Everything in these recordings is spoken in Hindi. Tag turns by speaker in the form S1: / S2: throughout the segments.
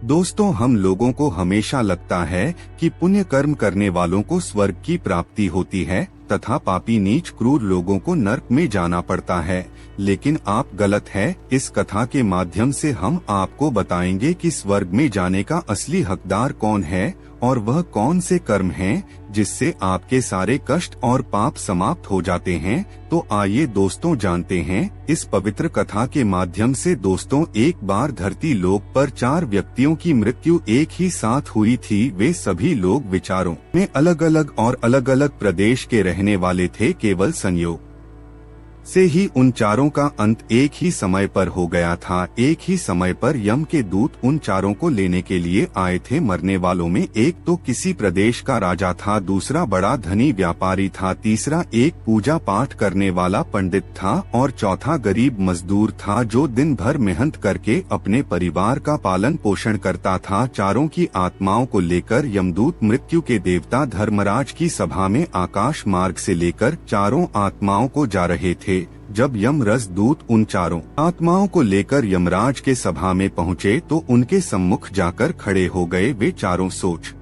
S1: दोस्तों, हम लोगों को हमेशा लगता है कि पुण्य कर्म करने वालों को स्वर्ग की प्राप्ति होती है तथा पापी नीच क्रूर लोगों को नरक में जाना पड़ता है, लेकिन आप गलत है। इस कथा के माध्यम से हम आपको बताएंगे कि स्वर्ग में जाने का असली हकदार कौन है और वह कौन से कर्म हैं जिससे आपके सारे कष्ट और पाप समाप्त हो जाते हैं। तो आइए दोस्तों जानते हैं इस पवित्र कथा के माध्यम से। दोस्तों, एक बार धरती लोक पर 4 व्यक्तियों की मृत्यु एक ही साथ हुई थी। वे सभी लोग विचारों में अलग अलग और अलग अलग प्रदेश के रहने वाले थे। केवल संयोग से ही उन चारों का अंत एक ही समय पर हो गया था। एक ही समय पर यम के दूत उन चारों को लेने के लिए आए थे। मरने वालों में एक तो किसी प्रदेश का राजा था, दूसरा बड़ा धनी व्यापारी था, तीसरा एक पूजा पाठ करने वाला पंडित था और चौथा गरीब मजदूर था जो दिन भर मेहनत करके अपने परिवार का पालन पोषण करता था। चारों की आत्माओं को लेकर यमदूत मृत्यु के देवता धर्मराज की सभा में आकाश मार्ग से लेकर चारों आत्माओं को जा रहे थे। जब यमरस दूत उन चारों आत्माओं को लेकर यमराज के सभा में पहुँचे तो उनके सम्मुख जाकर खड़े हो गए। वे चारों सोच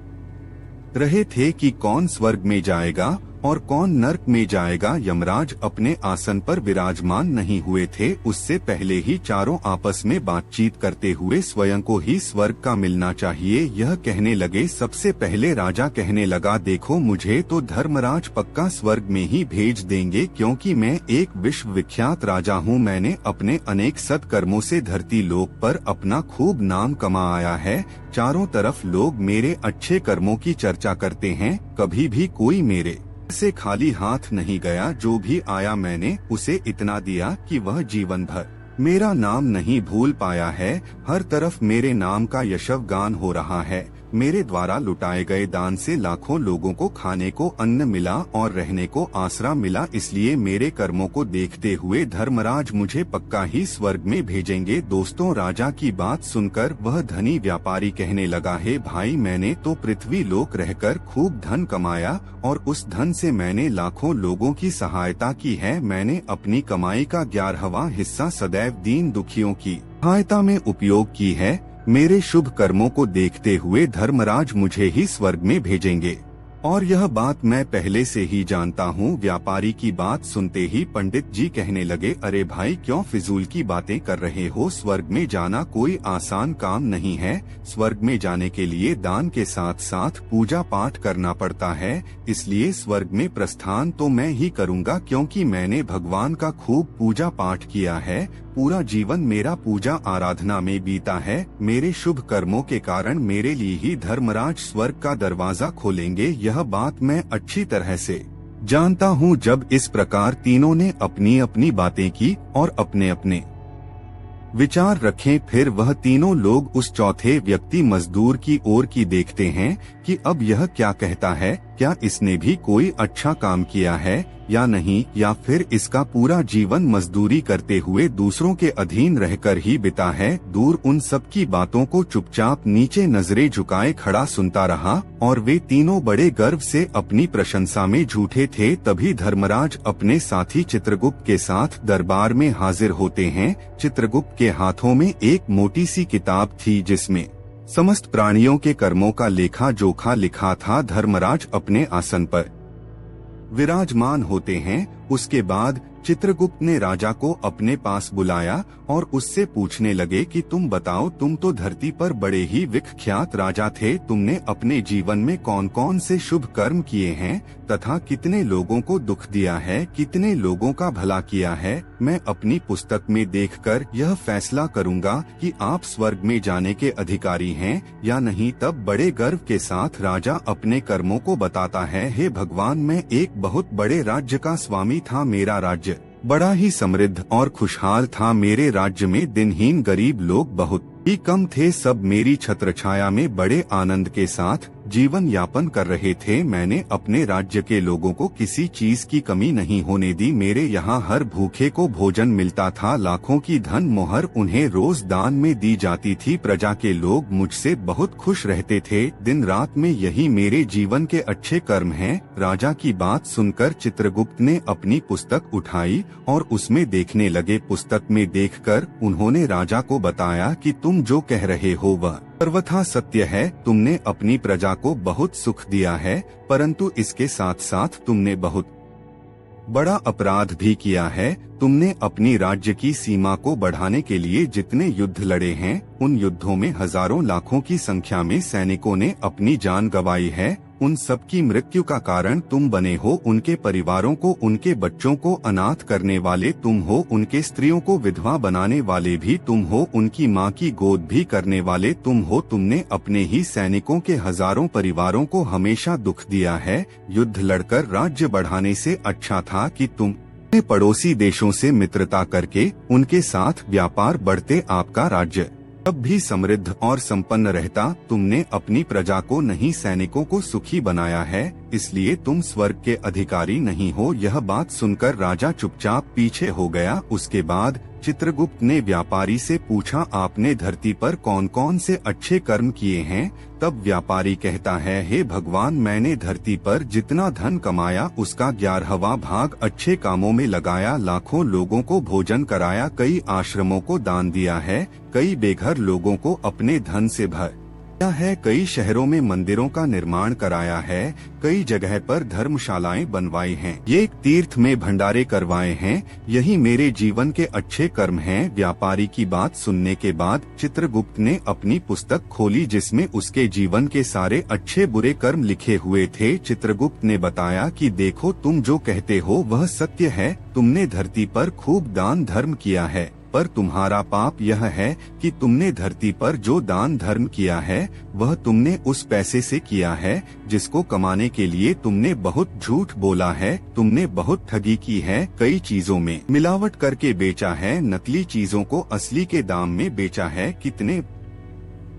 S1: रहे थे कि कौन स्वर्ग में जाएगा और कौन नरक में जाएगा। यमराज अपने आसन पर विराजमान नहीं हुए थे। उससे पहले ही चारों आपस में बातचीत करते हुए स्वयं को ही स्वर्ग का मिलना चाहिए यह कहने लगे। सबसे पहले राजा कहने लगा, देखो, मुझे तो धर्मराज पक्का स्वर्ग में ही भेज देंगे, क्योंकि मैं एक विश्व विख्यात राजा हूँ। मैंने अपने अनेक सत्कर्मों से धरती लोक पर अपना खूब नाम कमाया है। चारों तरफ लोग मेरे अच्छे कर्मों की चर्चा करते हैं। कभी भी कोई मेरे से खाली हाथ नहीं गया। जो भी आया मैंने उसे इतना दिया कि वह जीवन भर मेरा नाम नहीं भूल पाया है। हर तरफ मेरे नाम का यशगान हो रहा है। मेरे द्वारा लुटाए गए दान से लाखों लोगों को खाने को अन्न मिला और रहने को आसरा मिला। इसलिए मेरे कर्मों को देखते हुए धर्मराज मुझे पक्का ही स्वर्ग में भेजेंगे। दोस्तों, राजा की बात सुनकर वह धनी व्यापारी कहने लगा, हे भाई, मैंने तो पृथ्वी लोक रहकर खूब धन कमाया और उस धन से मैंने लाखों लोगों की सहायता की है। मैंने अपनी कमाई का 11वां हिस्सा सदैव दीन दुखियों की सहायता में उपयोग की है। मेरे शुभ कर्मों को देखते हुए धर्मराज मुझे ही स्वर्ग में भेजेंगे और यह बात मैं पहले से ही जानता हूँ। व्यापारी की बात सुनते ही पंडित जी कहने लगे, अरे भाई, क्यों फिजूल की बातें कर रहे हो। स्वर्ग में जाना कोई आसान काम नहीं है। स्वर्ग में जाने के लिए दान के साथ साथ पूजा पाठ करना पड़ता है। इसलिए स्वर्ग में प्रस्थान तो मैं ही करूँगा, क्योंकि मैंने भगवान का खूब पूजा पाठ किया है। पूरा जीवन मेरा पूजा आराधना में बीता है। मेरे शुभ कर्मों के कारण मेरे लिए ही धर्मराज स्वर्ग का दरवाजा खोलेंगे। यह बात मैं अच्छी तरह से जानता हूँ। जब इस प्रकार तीनों ने अपनी अपनी बातें की और अपने अपने विचार रखे, फिर वह तीनों लोग उस चौथे व्यक्ति मजदूर की ओर की देखते हैं कि अब यह क्या कहता है। क्या इसने भी कोई अच्छा काम किया है या नहीं, या फिर इसका पूरा जीवन मजदूरी करते हुए दूसरों के अधीन रहकर ही बिता है। दूर उन सब की बातों को चुपचाप नीचे नजरें झुकाए खड़ा सुनता रहा और वे तीनों बड़े गर्व से अपनी प्रशंसा में झूठे थे। तभी धर्मराज अपने साथी चित्रगुप्त के साथ दरबार में हाजिर होते हैं। चित्रगुप्त के हाथों में एक मोटी सी किताब थी जिसमें समस्त प्राणियों के कर्मों का लेखा जोखा लिखा था। धर्मराज अपने आसन पर विराजमान होते हैं। उसके बाद चित्रगुप्त ने राजा को अपने पास बुलाया और उससे पूछने लगे कि तुम बताओ, तुम तो धरती पर बड़े ही विख्यात राजा थे। तुमने अपने जीवन में कौन कौन से शुभ कर्म किए हैं तथा कितने लोगों को दुख दिया है, कितने लोगों का भला किया है। मैं अपनी पुस्तक में देखकर यह फैसला करूंगा कि आप स्वर्ग में जाने के अधिकारी हैं या नहीं। तब बड़े गर्व के साथ राजा अपने कर्मों को बताता है, हे भगवान, मैं एक बहुत बड़े राज्य का स्वामी था। मेरा राज्य बड़ा ही समृद्ध और खुशहाल था। मेरे राज्य में दिनहीन गरीब लोग बहुत ही कम थे। सब मेरी छत्रछाया में बड़े आनंद के साथ जीवन यापन कर रहे थे। मैंने अपने राज्य के लोगों को किसी चीज की कमी नहीं होने दी। मेरे यहाँ हर भूखे को भोजन मिलता था। लाखों की धन मोहर उन्हें रोज दान में दी जाती थी। प्रजा के लोग मुझसे बहुत खुश रहते थे। दिन रात में यही मेरे जीवन के अच्छे कर्म हैं। राजा की बात सुनकर चित्रगुप्त ने अपनी पुस्तक उठाई और उसमें देखने लगे। पुस्तक में देखकर उन्होंने राजा को बताया कि तुम जो कह रहे हो वह सर्वथा सत्य है, तुमने अपनी प्रजा को बहुत सुख दिया है, परंतु इसके साथ साथ तुमने बहुत बड़ा अपराध भी किया है। तुमने अपनी राज्य की सीमा को बढ़ाने के लिए जितने युद्ध लड़े हैं, उन युद्धों में हजारों लाखों की संख्या में सैनिकों ने अपनी जान गंवाई है। उन सब की मृत्यु का कारण तुम बने हो। उनके परिवारों को, उनके बच्चों को अनाथ करने वाले तुम हो, उनके स्त्रियों को विधवा बनाने वाले भी तुम हो, उनकी माँ की गोद भी करने वाले तुम हो। तुमने अपने ही सैनिकों के हजारों परिवारों को हमेशा दुख दिया है। युद्ध लड़कर राज्य बढ़ाने से अच्छा था कि तुम पड़ोसी देशों से मित्रता करके उनके साथ व्यापार बढ़ते आपका राज्य तब भी समृद्ध और संपन्न रहता। तुमने अपनी प्रजा को नहीं, सैनिकों को सुखी बनाया है, इसलिए तुम स्वर्ग के अधिकारी नहीं हो। यह बात सुनकर राजा चुपचाप पीछे हो गया। उसके बाद चित्रगुप्त ने व्यापारी से पूछा, आपने धरती पर कौन कौन से अच्छे कर्म किए हैं? तब व्यापारी कहता है, हे भगवान, मैंने धरती पर जितना धन कमाया उसका 11वां भाग अच्छे कामों में लगाया। लाखों लोगों को भोजन कराया, कई आश्रमों को दान दिया है, कई बेघर लोगों को अपने धन से भरा है, कई शहरों में मंदिरों का निर्माण कराया है, कई जगह पर धर्मशालाएं बनवाई हैं, ये तीर्थ में भंडारे करवाए हैं। यही मेरे जीवन के अच्छे कर्म हैं। व्यापारी की बात सुनने के बाद चित्रगुप्त ने अपनी पुस्तक खोली जिसमें उसके जीवन के सारे अच्छे बुरे कर्म लिखे हुए थे। चित्रगुप्त ने बताया कि देखो, तुम जो कहते हो वह सत्य है। तुमने धरती पर खूब दान धर्म किया है, पर तुम्हारा पाप यह है कि तुमने धरती पर जो दान धर्म किया है वह तुमने उस पैसे से किया है जिसको कमाने के लिए तुमने बहुत झूठ बोला है। तुमने बहुत ठगी की है, कई चीजों में मिलावट करके बेचा है, नकली चीजों को असली के दाम में बेचा है, कितने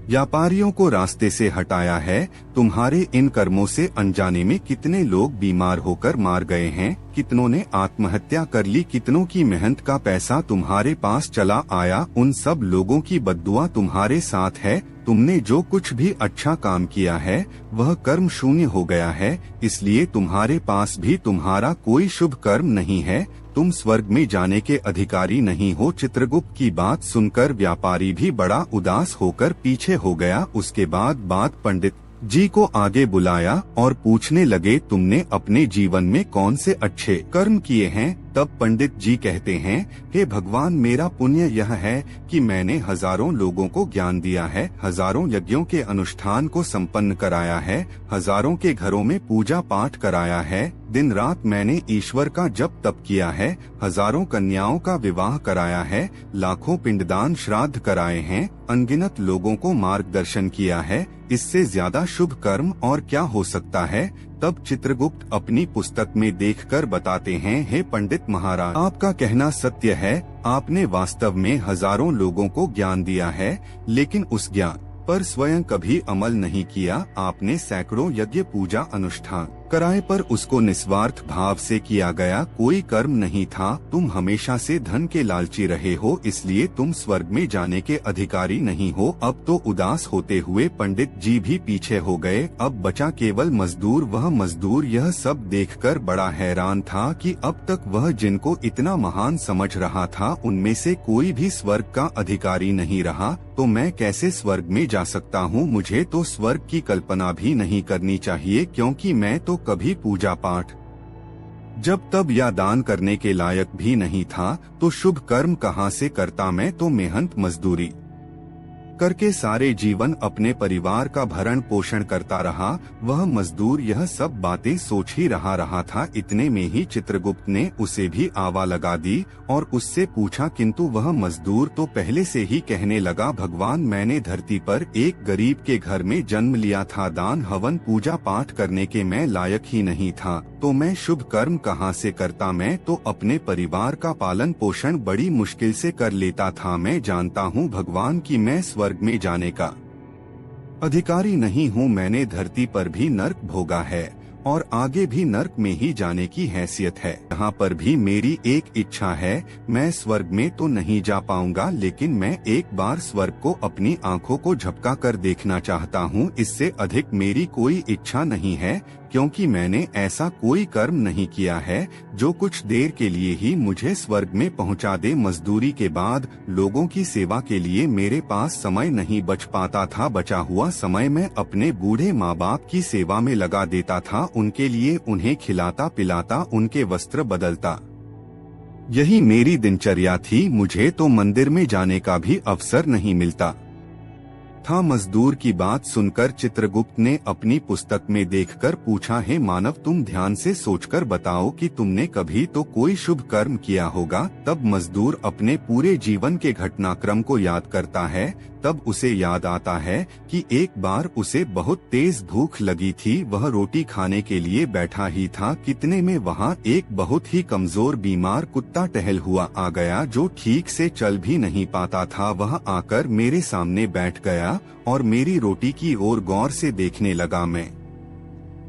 S1: व्यापारियों को रास्ते से हटाया है। तुम्हारे इन कर्मों से अनजाने में कितने लोग बीमार होकर मार गए हैं, कितनों ने आत्महत्या कर ली, कितनों की मेहनत का पैसा तुम्हारे पास चला आया। उन सब लोगों की बद्दुआ तुम्हारे साथ है। तुमने जो कुछ भी अच्छा काम किया है वह कर्म शून्य हो गया है, इसलिए तुम्हारे पास भी तुम्हारा कोई शुभ कर्म नहीं है। तुम स्वर्ग में जाने के अधिकारी नहीं हो। चित्रगुप्त की बात सुनकर व्यापारी भी बड़ा उदास होकर पीछे हो गया। उसके बाद पंडित जी को आगे बुलाया और पूछने लगे, तुमने अपने जीवन में कौन से अच्छे कर्म किए हैं? तब पंडित जी कहते हैं, हे भगवान, मेरा पुण्य यह है कि मैंने हजारों लोगों को ज्ञान दिया है, हजारों यज्ञों के अनुष्ठान को संपन्न कराया है, हजारों के घरों में पूजा पाठ कराया है, दिन रात मैंने ईश्वर का जप तप किया है, हजारों कन्याओं का विवाह कराया है, लाखों पिंडदान श्राद्ध कराए हैं, अनगिनत लोगों को मार्गदर्शन किया है। इससे ज्यादा शुभ कर्म और क्या हो सकता है? तब चित्रगुप्त अपनी पुस्तक में देखकर बताते हैं, हे पंडित महाराज, आपका कहना सत्य है। आपने वास्तव में हजारों लोगों को ज्ञान दिया है, लेकिन उस ज्ञान पर स्वयं कभी अमल नहीं किया। आपने सैकड़ों यज्ञ पूजा अनुष्ठान कराए पर उसको निस्वार्थ भाव से किया गया कोई कर्म नहीं था। तुम हमेशा से धन के लालची रहे हो, इसलिए तुम स्वर्ग में जाने के अधिकारी नहीं हो। अब तो उदास होते हुए पंडित जी भी पीछे हो गए। अब बचा केवल मजदूर। वह मजदूर यह सब देखकर बड़ा हैरान था कि अब तक वह जिनको इतना महान समझ रहा था उनमें से कोई भी स्वर्ग का अधिकारी नहीं रहा। तो मैं कैसे स्वर्ग में जा सकता हूँ? मुझे तो स्वर्ग की कल्पना भी नहीं करनी चाहिए, क्योंकि मैं तो कभी पूजा पाठ जब तब या दान करने के लायक भी नहीं था। तो शुभ कर्म कहाँ से करता? मैं तो मेहनत मजदूरी करके सारे जीवन अपने परिवार का भरण पोषण करता रहा। वह मजदूर यह सब बातें सोच ही रहा था। इतने में ही चित्रगुप्त ने उसे भी आवा लगा दी और उससे पूछा, किंतु वह मजदूर तो पहले से ही कहने लगा, भगवान, मैंने धरती पर एक गरीब के घर में जन्म लिया था। दान हवन पूजा पाठ करने के मैं लायक ही नहीं था, तो मैं शुभ कर्म कहाँ से करता? मैं तो अपने परिवार का पालन पोषण बड़ी मुश्किल से कर लेता था। मैं जानता हूँ भगवान कि मैं स्वर्ग में जाने का अधिकारी नहीं हूँ। मैंने धरती पर भी नर्क भोगा है और आगे भी नर्क में ही जाने की हैसियत है। यहाँ पर भी मेरी एक इच्छा है। मैं स्वर्ग में तो नहीं जा पाऊंगा, लेकिन मैं एक बार स्वर्ग को अपनी आंखों को झपका कर देखना चाहता हूँ। इससे अधिक मेरी कोई इच्छा नहीं है, क्योंकि मैंने ऐसा कोई कर्म नहीं किया है जो कुछ देर के लिए ही मुझे स्वर्ग में पहुंचा दे। मजदूरी के बाद लोगों की सेवा के लिए मेरे पास समय नहीं बच पाता था। बचा हुआ समय मैं अपने बूढ़े माँ बाप की सेवा में लगा देता था, उनके लिए उन्हें खिलाता पिलाता, उनके वस्त्र बदलता। यही मेरी दिनचर्या थी। मुझे तो मंदिर में जाने का भी अवसर नहीं मिलता था। मजदूर की बात सुनकर चित्रगुप्त ने अपनी पुस्तक में देखकर पूछा, हे मानव, तुम ध्यान से सोचकर बताओ कि तुमने कभी तो कोई शुभ कर्म किया होगा। तब मजदूर अपने पूरे जीवन के घटनाक्रम को याद करता है। तब उसे याद आता है कि एक बार उसे बहुत तेज भूख लगी थी। वह रोटी खाने के लिए बैठा ही था, कितने में वहाँ एक बहुत ही कमजोर बीमार कुत्ता टहल हुआ आ गया, जो ठीक से चल भी नहीं पाता था। वह आकर मेरे सामने बैठ गया और मेरी रोटी की ओर गौर से देखने लगा। मैं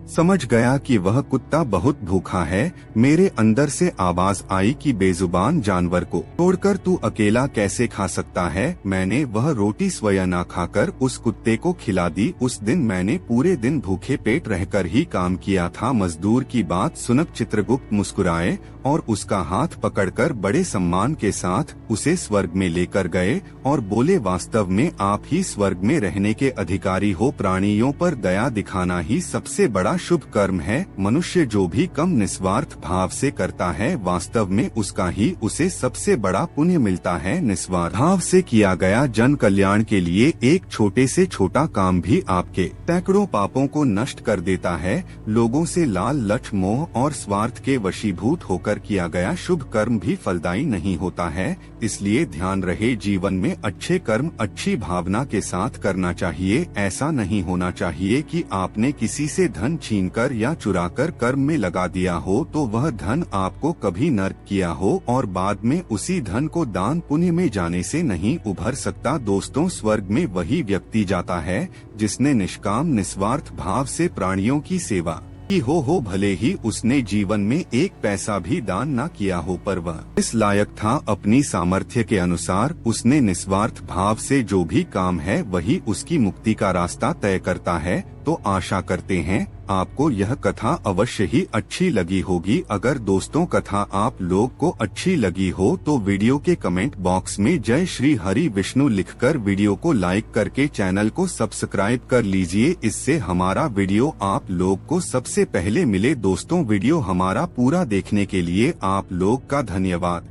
S1: समझ गया कि वह कुत्ता बहुत भूखा है। मेरे अंदर से आवाज आई कि बेजुबान जानवर को तोड़कर तू अकेला कैसे खा सकता है। मैंने वह रोटी स्वयं ना खाकर उस कुत्ते को खिला दी। उस दिन मैंने पूरे दिन भूखे पेट रहकर ही काम किया था। मजदूर की बात सुनकर चित्रगुप्त मुस्कुराए और उसका हाथ पकड़कर बड़े सम्मान के साथ उसे स्वर्ग में लेकर गए और बोले, वास्तव में आप ही स्वर्ग में रहने के अधिकारी हो। प्राणियों पर दया दिखाना ही सबसे बड़ा शुभ कर्म है। मनुष्य जो भी कम निस्वार्थ भाव से करता है, वास्तव में उसका ही उसे सबसे बड़ा पुण्य मिलता है। निस्वार्थ भाव से किया गया जन कल्याण के लिए एक छोटे से छोटा काम भी आपके सैकड़ों पापों को नष्ट कर देता है। लोगों से लाल लठ मोह और स्वार्थ के वशीभूत होकर किया गया शुभ कर्म भी फलदायी नहीं होता है। इसलिए ध्यान रहे, जीवन में अच्छे कर्म अच्छी भावना के साथ करना चाहिए। ऐसा नहीं होना चाहिए कि आपने किसी से धन छीनकर या चुराकर कर्म में लगा दिया हो तो वह धन आपको कभी नर्क किया हो और बाद में उसी धन को दान पुण्य में जाने से नहीं उभर सकता। दोस्तों, स्वर्ग में वही व्यक्ति जाता है जिसने निष्काम निस्वार्थ भाव से प्राणियों की सेवा की हो भले ही उसने जीवन में एक पैसा भी दान ना किया हो, पर वह इस लायक था। अपनी सामर्थ्य के अनुसार उसने निस्वार्थ भाव से जो भी काम है वही उसकी मुक्ति का रास्ता तय करता है। तो आशा करते हैं आपको यह कथा अवश्य ही अच्छी लगी होगी। अगर दोस्तों कथा आप लोग को अच्छी लगी हो तो वीडियो के कमेंट बॉक्स में जय श्री हरि विष्णु लिखकर वीडियो को लाइक करके चैनल को सब्सक्राइब कर लीजिए। इससे हमारा वीडियो आप लोग को सबसे पहले मिले। दोस्तों, वीडियो हमारा पूरा देखने के लिए आप लोग का धन्यवाद।